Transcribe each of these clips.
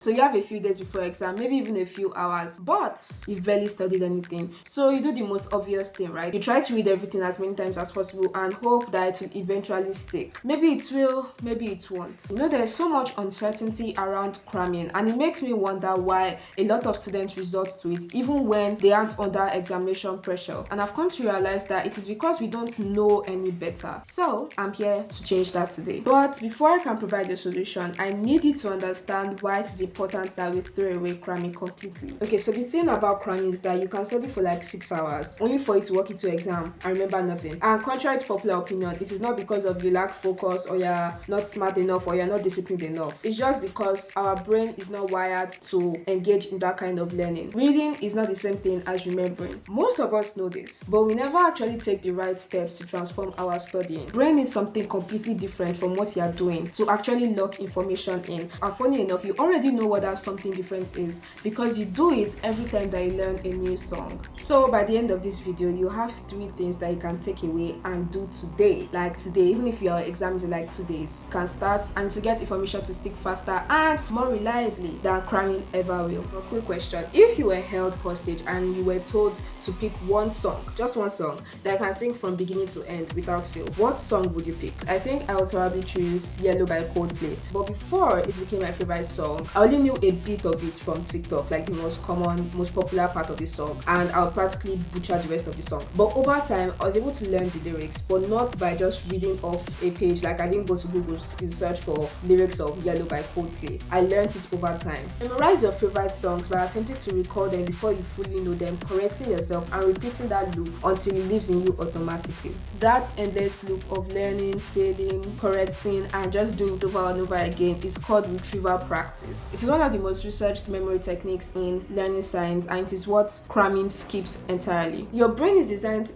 So you have a few days before exam, maybe even a few hours, but you've barely studied anything. So you do the most obvious thing, right? You try to read everything as many times as possible and hope that it will eventually stick. Maybe it will, maybe it won't. There's so much uncertainty around cramming, and it makes me wonder why a lot of students resort to it even when they aren't under examination pressure. And I've come to realize that it is because we don't know any better. So I'm here to change that today. But before I can provide a solution, I need you to understand why it is important that we throw away cramming completely. Okay, so the thing about cramming is that you can study for like 6 hours only for it to walk into exam and remember nothing. And contrary to popular opinion, it is not because of you lack focus or you're not smart enough or you're not disciplined enough. It's just because our brain is not wired to engage in that kind of learning. Reading is not the same thing as remembering. Most of us know this, but we never actually take the right steps to transform our studying. Brain is something completely different from what you are doing to actually lock information in. And funny enough, you already know what that something different is because you do it every time that you learn a new song. So by the end of this video, you have 3 things that you can take away and do today. Like today, even if your exam is in like 2 days, you can start and to get information to stick faster and more reliably than cramming ever will. A quick question: if you were held hostage and you were told to pick one song, just one song, that you can sing from beginning to end without fail, what song would you pick? I think I would probably choose Yellow by Coldplay. But before it became my favorite song, I only knew a bit of it from TikTok, like the most common, most popular part of the song, and I would practically butcher the rest of the song. But over time, I was able to learn the lyrics, but not by just reading off a page. Like I didn't go to Google and search for lyrics of Yellow by Coldplay. I learned it over time. Memorize your favorite songs by attempting to recall them before you fully know them, correcting yourself and repeating that loop until it lives in you automatically. That endless loop of learning, failing, correcting, and just doing it over and over again is called retrieval practice. It is one of the most researched memory techniques in learning science, and it is what cramming skips entirely. Your brain is designed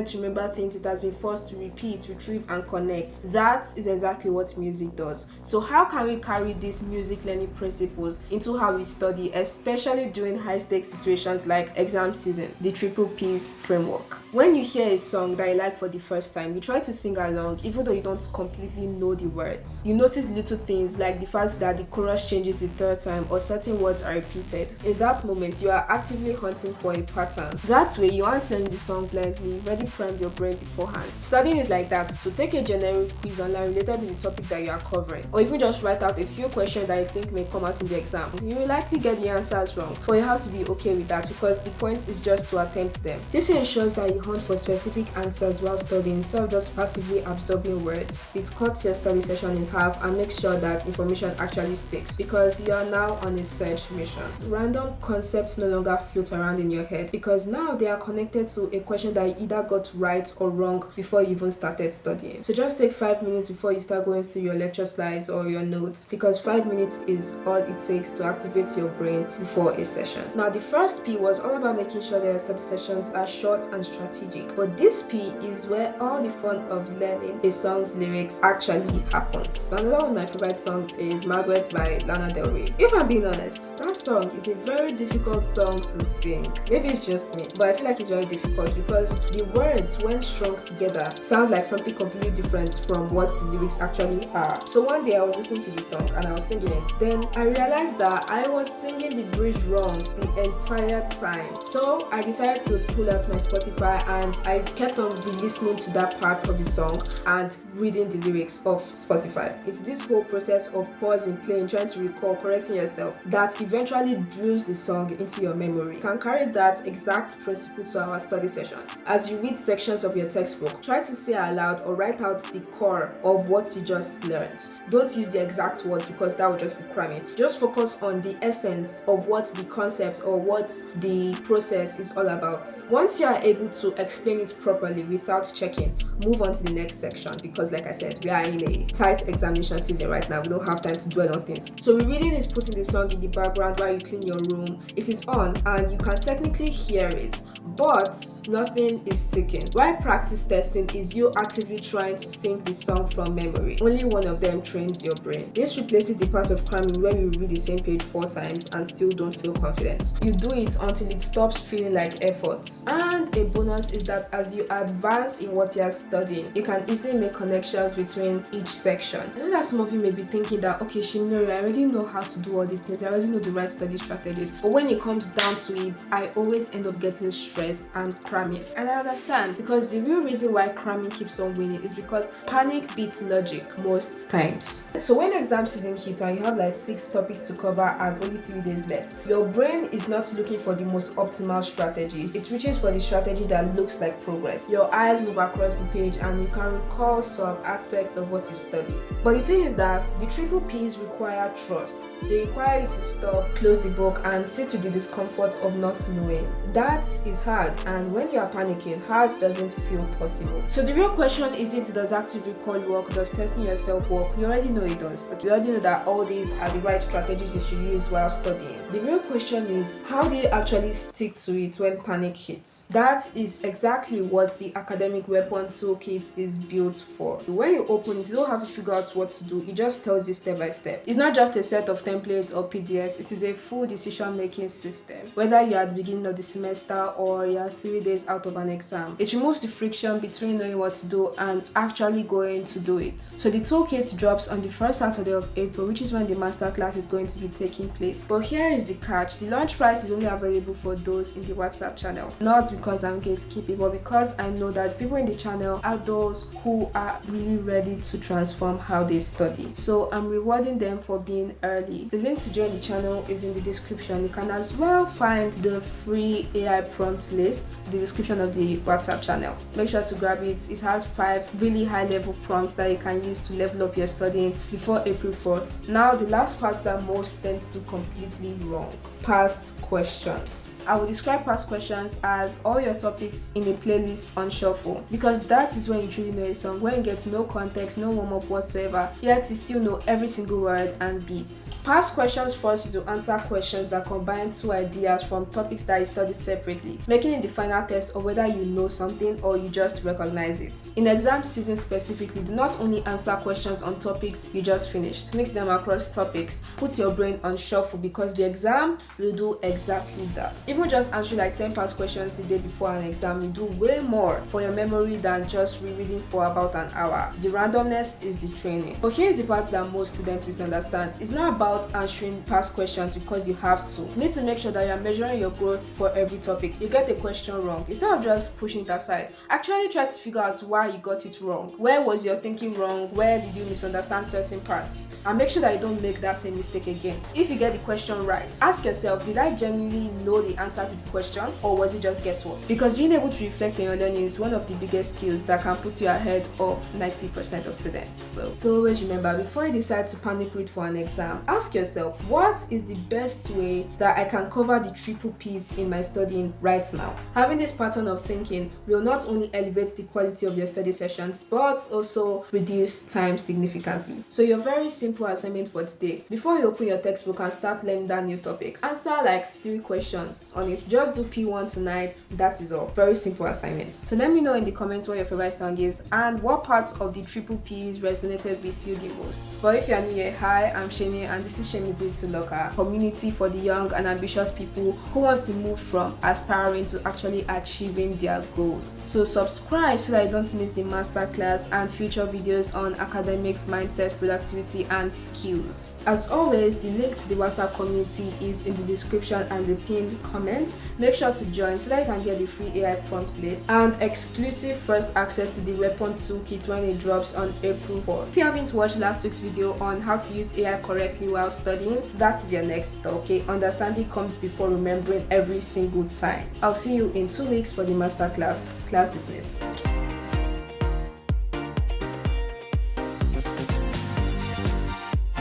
to remember things it has been forced to repeat, retrieve, and connect. That is exactly what music does. So how can we carry these music learning principles into how we study, especially during high-stakes situations like exam season? The triple P's framework. When you hear a song that you like for the first time, you try to sing along even though you don't completely know the words. You notice little things like the fact that the chorus changes the 3rd time or certain words are repeated. In that moment, you are actively hunting for a pattern. That way, you aren't learning the song blindly, already primed your brain beforehand. Studying is like that. So take a generic quiz online related to the topic that you are covering, or even just write out a few questions that you think may come out in the exam. You will likely get the answers wrong, but you have to be okay with that because the point is just to attempt them. This ensures that you hunt for specific answers while studying instead of just passively absorbing words. It cuts your study session in half and makes sure that information actually sticks because you are now on a search mission. Random concepts no longer float around in your head because now they are connected to a question that you either got right or wrong before you even started studying. So just take 5 minutes before you start going through your lecture slides or your notes because 5 minutes is all it takes to activate your brain before a session. Now the first P was all about making sure that your study sessions are short and strategic, but this P is where all the fun of learning a song's lyrics actually happens. Another one of my favorite songs is Margaret by Lana Del Rey. If I'm being honest, that song is a very difficult song to sing. Maybe it's just me, but I feel like it's very difficult because the words, when strung together, sound like something completely different from what the lyrics actually are. So one day I was listening to the song and I was singing it. Then I realized that I was singing the bridge wrong the entire time. So I decided to pull out my Spotify and I kept on re-listening to that part of the song and reading the lyrics of Spotify. It's this whole process of pausing, playing, trying to recall, correcting yourself that eventually drills the song into your memory. You can carry that exact principle to our study sessions. As you read sections of your textbook, try to say aloud or write out the core of what you just learned. Don't use the exact words because that would just be cramming. Just focus on the essence of what the concept or what the process is all about. Once you are able to explain it properly without checking, move on to the next section because like I said, we are in a tight examination season right now. We don't have time to dwell on things. So rereading is putting the song in the background while you clean your room. It is on and you can technically hear it, but nothing is sticking. While practice testing is you actively trying to sing the song from memory. Only one of them trains your brain. This replaces the part of cramming where you read the same page 4 times and still don't feel confident. You do it until it stops feeling like effort. And a bonus is that as you advance in what you're studying, you can easily make connections between each section. I know that some of you may be thinking that, okay, Shimiri, I already know how to do all these things. I already know the right study strategies. But when it comes down to it, I always end up getting stressed and cramming. And I understand, because the real reason why cramming keeps on winning is because panic beats logic most times. So when exam season hits and you have like 6 topics to cover and only 3 days left, your brain is not looking for the most optimal strategies. It reaches for the strategy that looks like progress. Your eyes move across the page and you can recall some aspects of what you've studied. But the thing is that the triple P's require trust. They require you to stop, close the book, and sit with the discomfort of not knowing. That is hard, and when you are panicking, hard doesn't feel possible. So the real question isn't does active recall work, does testing yourself work? We already know it does. You already know that all these are the right strategies you should use while studying. The real question is, how do you actually stick to it when panic hits? That is exactly what the academic weapon toolkit is built for. When you open it, you don't have to figure out what to do. It just tells you step by step. It's not just a set of templates or PDFs. It is a full decision-making system. Whether you're at the beginning of the semester or you're 3 days out of an exam, it removes the friction between knowing what to do and actually going to do it. So the toolkit drops on the first Saturday of April, which is when the masterclass is going to be taking place. But here is the catch. The launch price is only available for those in the WhatsApp channel. Not because I'm gatekeeping, but because I know that people in the channel are those who are really ready to transform how they study. So I'm rewarding them for being early. The link to join the channel is in the description. You can as well find the free AI prompt list in the description of the WhatsApp channel. Make sure to grab it. It has 5 really high level prompts that you can use to level up your studying before April 4th. Now the last part that most tend to do completely wrong: past questions. I will describe past questions as all your topics in a playlist on shuffle, because that is when you truly know a song, when you get no context, no warm-up whatsoever, yet you still know every single word and beat. Past questions force you to answer questions that combine 2 ideas from topics that you study separately, making it the final test of whether you know something or you just recognize it. In exam season specifically, do not only answer questions on topics you just finished, mix them across topics, put your brain on shuffle, because the exam will do exactly that. Even just answering like 10 past questions the day before an exam will do way more for your memory than just rereading for about an hour. The randomness is the training. But here's the part that most students misunderstand. It's not about answering past questions because you have to. You need to make sure that you're measuring your growth for every topic. You get a question wrong, instead of just pushing it aside, actually try to figure out why you got it wrong. Where was your thinking wrong? Where did you misunderstand certain parts? And make sure that you don't make that same mistake again. If you get the question right, ask yourself, did I genuinely know the answer to the question, or was it just guesswork? Because being able to reflect on your learning is one of the biggest skills that can put you ahead of 90% of students. So always remember, before you decide to panic read for an exam, ask yourself, what is the best way that I can cover the triple P's in my studying right now? Having this pattern of thinking will not only elevate the quality of your study sessions, but also reduce time significantly. So your very simple assignment for today: before you open your textbook and start learning that new topic, answer like 3 questions on it. Just do P1 tonight. That is all. Very simple assignment. So let me know in the comments what your favorite song is and what parts of the triple P's resonated with you the most. But if you're new here, hi, I'm Shemi, and this is Shemi Do to Locker, community for the young and ambitious people who want to move from aspiring to actually achieving their goals. So subscribe so that you don't miss the masterclass and future videos on academics, mindset, productivity, and skills. As always, the link to the WhatsApp community is in the description and the pinned comment. Make sure to join so that you can get the free AI prompt list and exclusive first access to the weapon toolkit when it drops on April 4th. If you haven't watched last week's video on how to use AI correctly while studying, that is your next step, okay? Understanding comes before remembering every single time. I'll see you in 2 weeks for the masterclass. Class dismissed.